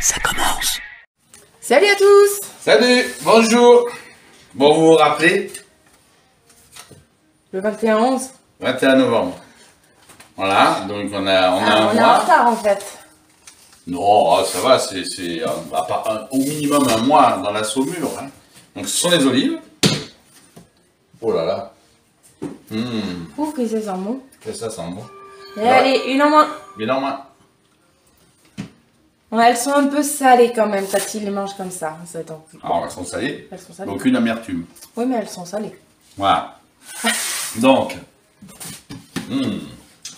ça commence. Salut à tous. Salut, bonjour. Bon, vous vous rappelez? Le 21-11. 21 novembre. Voilà, donc on a un On est en mois. retard en fait. Non, ça va, c'est au minimum un mois dans la saumure. Hein. Donc ce sont les olives. Oh là là. Ouf, que ça sent bon. Que ça sent bon. Et Alors, allez, une en moins. bien en moins. Ouais, elles sont un peu salées quand même, quand ils les mangent comme ça. Ça va être en plus. Alors elles sont salées. Elles sont salées. Aucune amertume. Oui, mais elles sont salées. Voilà. Donc. Elles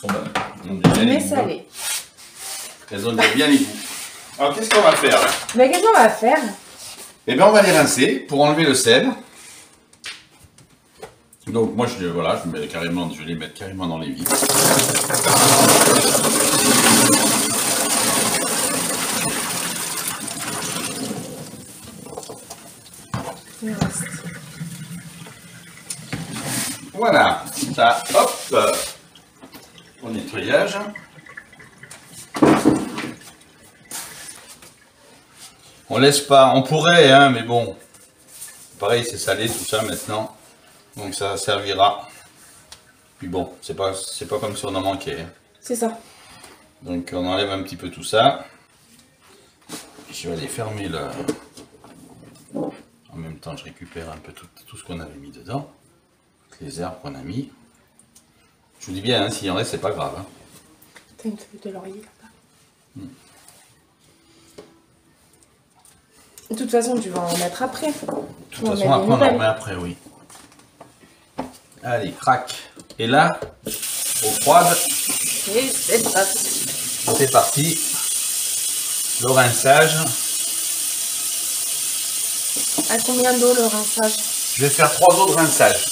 sont bonnes. On dit bien les Mais goûts. salées. Elles ont bien les goûts. Alors qu'est-ce qu'on va faire là? Mais qu'est-ce qu'on va faire? Eh bien, on va les rincer pour enlever le sel. Donc, moi, je les mets carrément dans les vides. Il reste. Voilà. Ça, hop, au nettoyage. On laisse pas, on pourrait, hein, mais bon. Pareil, c'est salé tout ça maintenant. Donc ça servira. Puis bon, c'est pas comme si on en manquait. Hein. C'est ça. Donc on enlève un petit peu tout ça. Je vais aller fermer le... En même temps, je récupère un peu tout ce qu'on avait mis dedans. Toutes les herbes qu'on a mis. Je vous dis bien, hein, s'il en reste, c'est pas grave. Hein. T'as une feuille de laurier là-bas. De toute façon, tu vas en mettre après. De toute façon, après, on en remet après, oui. Allez, crac. Et là, eau froide, Et c'est parti. c'est parti. Le rinçage. À combien d'eau le rinçage? Je vais faire 3 eaux de rinçage.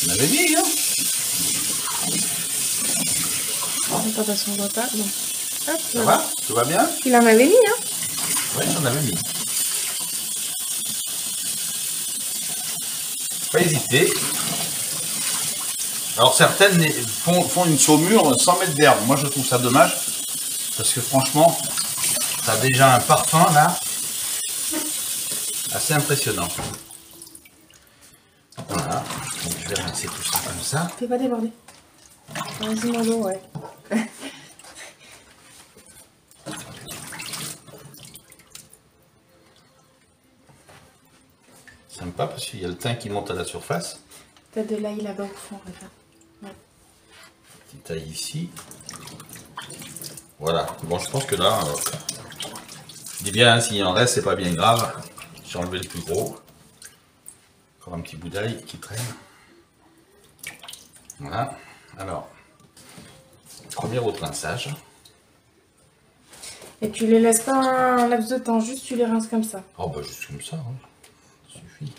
On avait mis, hein? Attends, on voit pas. Non. Hop, Ça va? Tout va bien? il en avait mis, hein? Oui, j'en avais mis. Pas hésiter. Alors certaines font une saumure sans mettre d'herbe. Moi je trouve ça dommage. Parce que franchement, ça a déjà un parfum là. Assez impressionnant. Voilà. Donc je vais rincer tout ça comme ça. Fais pas déborder. Vas-y, mon dos, ouais. Sympa parce qu'il y a le thym qui monte à la surface. T'as de l'ail là-bas au fond, regarde. Ouais. Petite taille ici. Voilà. Bon, je pense que là, je dis bien, hein, s'il en reste, c'est pas bien grave. J'ai enlevé le plus gros. Encore un petit bout d'ail qui traîne. Voilà. Alors, premier autre rinçage. Et tu les laisses pas un laps de temps, juste tu les rinces comme ça. Oh, bah, juste comme ça, hein. Ça suffit.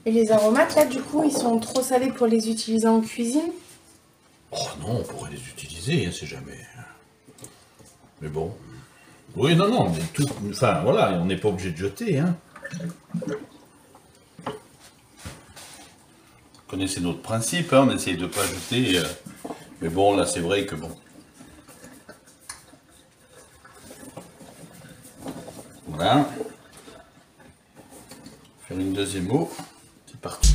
Et les aromates, là, du coup, ils sont trop salés pour les utiliser en cuisine? Oh non, on pourrait les utiliser, hein, c'est jamais. Mais bon. Oui, non, mais tout. Enfin, voilà, on n'est pas obligé de jeter, hein. Vous connaissez notre principe, hein, on essaye de ne pas jeter. Mais bon, là, c'est vrai que bon. Voilà. Faire une deuxième eau. C'est parti.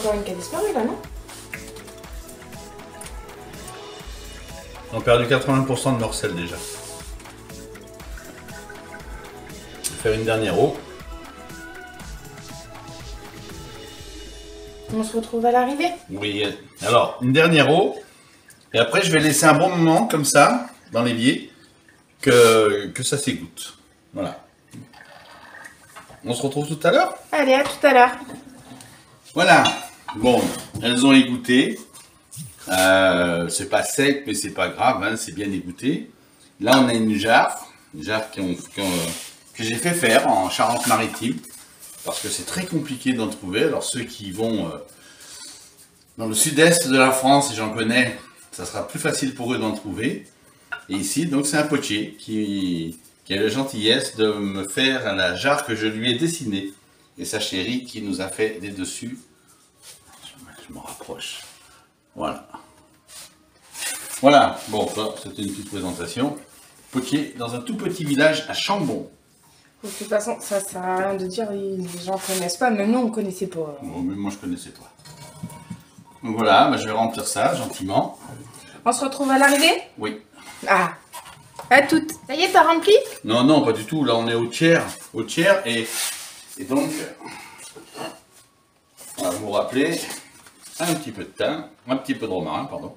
encore une qui a disparu là, non? Ils ont perdu 80% de leur sel déjà. Je vais faire une dernière eau. On se retrouve à l'arrivée. Oui, alors une dernière eau. Et après, je vais laisser un bon moment comme ça, dans l'évier, que ça s'égoutte. Voilà. On se retrouve tout à l'heure? Allez, à tout à l'heure. Voilà. Bon, elles ont égoutté. C'est pas sec, mais c'est pas grave, hein, c'est bien égoutté. Là, on a une jarre que j'ai fait faire en Charente-Maritime, parce que c'est très compliqué d'en trouver. Alors ceux qui vont dans le sud-est de la France, et j'en connais, ça sera plus facile pour eux d'en trouver. Et ici, donc c'est un potier qui a la gentillesse de me faire la jarre que je lui ai dessinée. Et sa chérie qui nous a fait des dessus. Je m'en rapproche. Voilà. Voilà, bon, ça, c'était une petite présentation. Potier dans un tout petit village à Chambon. De toute façon, ça sert à rien de dire, les gens connaissent pas, même nous on connaissait pas. Bon, mais moi je connaissais pas. Donc voilà, bah, je vais remplir ça gentiment. On se retrouve à l'arrivée? Oui. Ah, à toutes. Ça y est, t'as rempli? Non, non, pas du tout. Là, on est au tiers. Et donc, on va vous rappeler un petit peu de thym, un petit peu de romarin, pardon.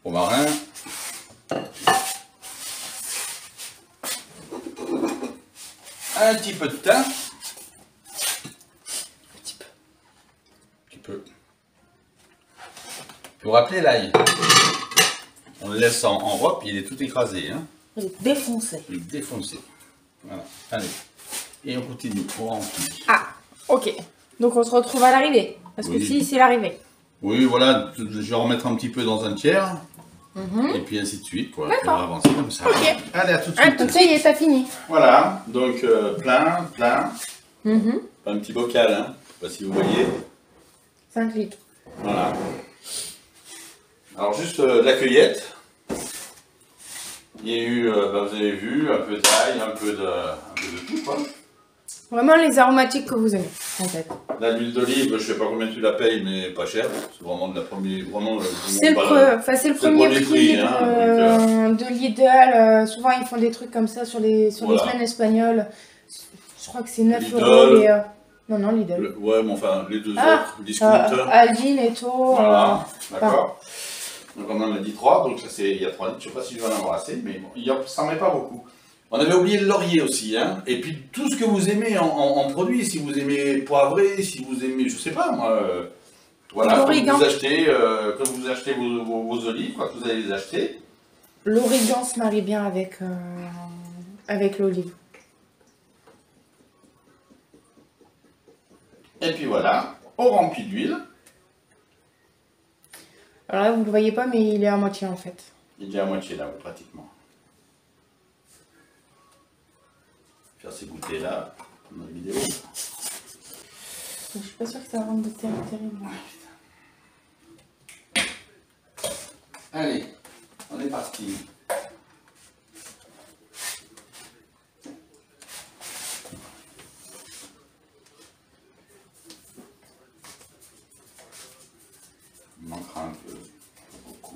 Romarin. Un petit peu de thym. Un petit peu. Un petit peu. Puis vous rappelez l'ail. On le laisse en robe, il est tout écrasé. Hein. Il est défoncé. Il est défoncé. Voilà. Allez. Et on continue. On remplit. Ah, ok. Donc on se retrouve à l'arrivée. Parce que Oui. si, c'est l'arrivée. Oui, voilà. Je vais remettre un petit peu dans un tiers. Et puis ainsi de suite. Quoi. Puis on va avancer comme ça. Ok. Allez, à tout de Ah, suite. donc ça y est, t'as fini. Voilà. Donc plein. Mhm. Un petit bocal. Hein. Je sais pas si vous voyez. 5 litres. Voilà. Alors juste la cueillette. Il y a eu, vous avez vu, un peu d'ail, un peu de tout quoi. Vraiment les aromatiques que vous aimez, en fait. Là, l'huile d'olive, je sais pas combien tu la payes, mais pas cher. C'est vraiment de la première, vraiment. C'est le premier prix hein, de Lidl. Souvent ils font des trucs comme ça sur les Voilà. semaines espagnoles. Je crois que c'est 9 Lidl. euros les... Non, non, Lidl. Ouais, mais enfin, les deux Ah, autres, discount. Aldi, Netto. Voilà, d'accord. Donc on en a dit 3, donc ça c'est il y a 3 litres. Je sais pas si je vais en avoir assez, mais bon, ça n'en met pas beaucoup. On avait oublié le laurier aussi, hein. Et puis tout ce que vous aimez en produits, si vous aimez poivré, si vous aimez, je sais pas moi, voilà, quand vous achetez vos olives, quand vous allez les acheter. L'origan se marie bien avec l'olive. Et puis voilà, on remplit d'huile. Alors là, vous ne le voyez pas, mais il est à moitié en fait. Il est déjà à moitié là, pratiquement. Faire ces goûter là, dans la vidéo. Je suis pas sûre que ça rentre de terrible. Allez, on est parti. Il manquera un peu, beaucoup,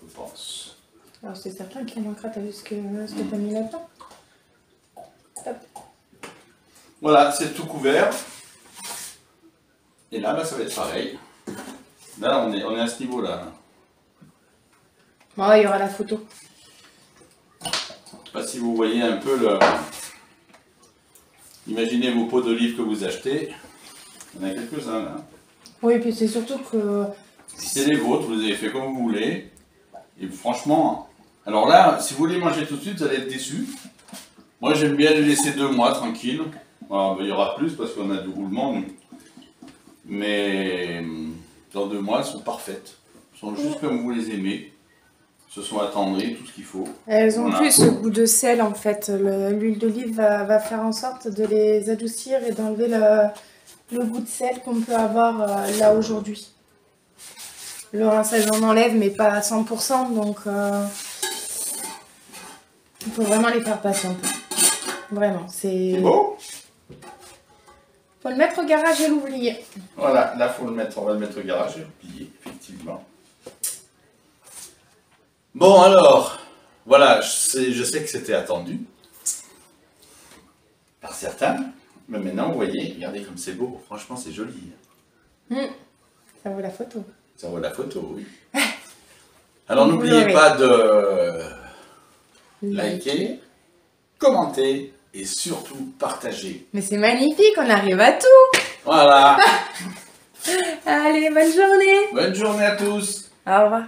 je pense. Alors c'est certain qu'il manquera, t'as vu ce que t'as mis là-dedans? Hop. Voilà, c'est tout couvert. Et là, bah, ça va être pareil. Là, on est à ce niveau-là. Bon, il y aura la photo. Je sais pas si vous voyez un peu le... Imaginez vos pots d'olive que vous achetez. Il y en a quelques-uns là. Oui, et puis c'est surtout que... Si c'est les vôtres, vous les avez fait comme vous voulez. Et franchement, alors là, si vous voulez manger tout de suite, vous allez être déçus. Moi, j'aime bien les laisser 2 mois tranquille. Alors, ben, il y aura plus parce qu'on a du roulement. Nous. Mais dans 2 mois, elles sont parfaites. Elles sont juste comme vous les aimez. Se sont attendries, tout ce qu'il faut. Elles ont Voilà. plus ce goût de sel en fait. L'huile d'olive va faire en sorte de les adoucir et d'enlever le goût de sel qu'on peut avoir là aujourd'hui. Le rinçage en enlève, mais pas à 100%, donc il faut vraiment les faire passer un peu. Vraiment, c'est... C'est beau? Faut le mettre au garage et l'oublier. Voilà, là faut le mettre, on va le mettre au garage et l'oublier, effectivement. Bon alors, voilà, je sais que c'était attendu par certains, mais maintenant vous voyez, regardez comme c'est beau, franchement c'est joli. Ça vaut la photo. Ça vaut la photo, oui. Alors Vous n'oubliez l'aurez. pas de liker, commenter et surtout partager. Mais c'est magnifique, on arrive à tout. Voilà, Allez, bonne journée. bonne journée à tous. Au revoir.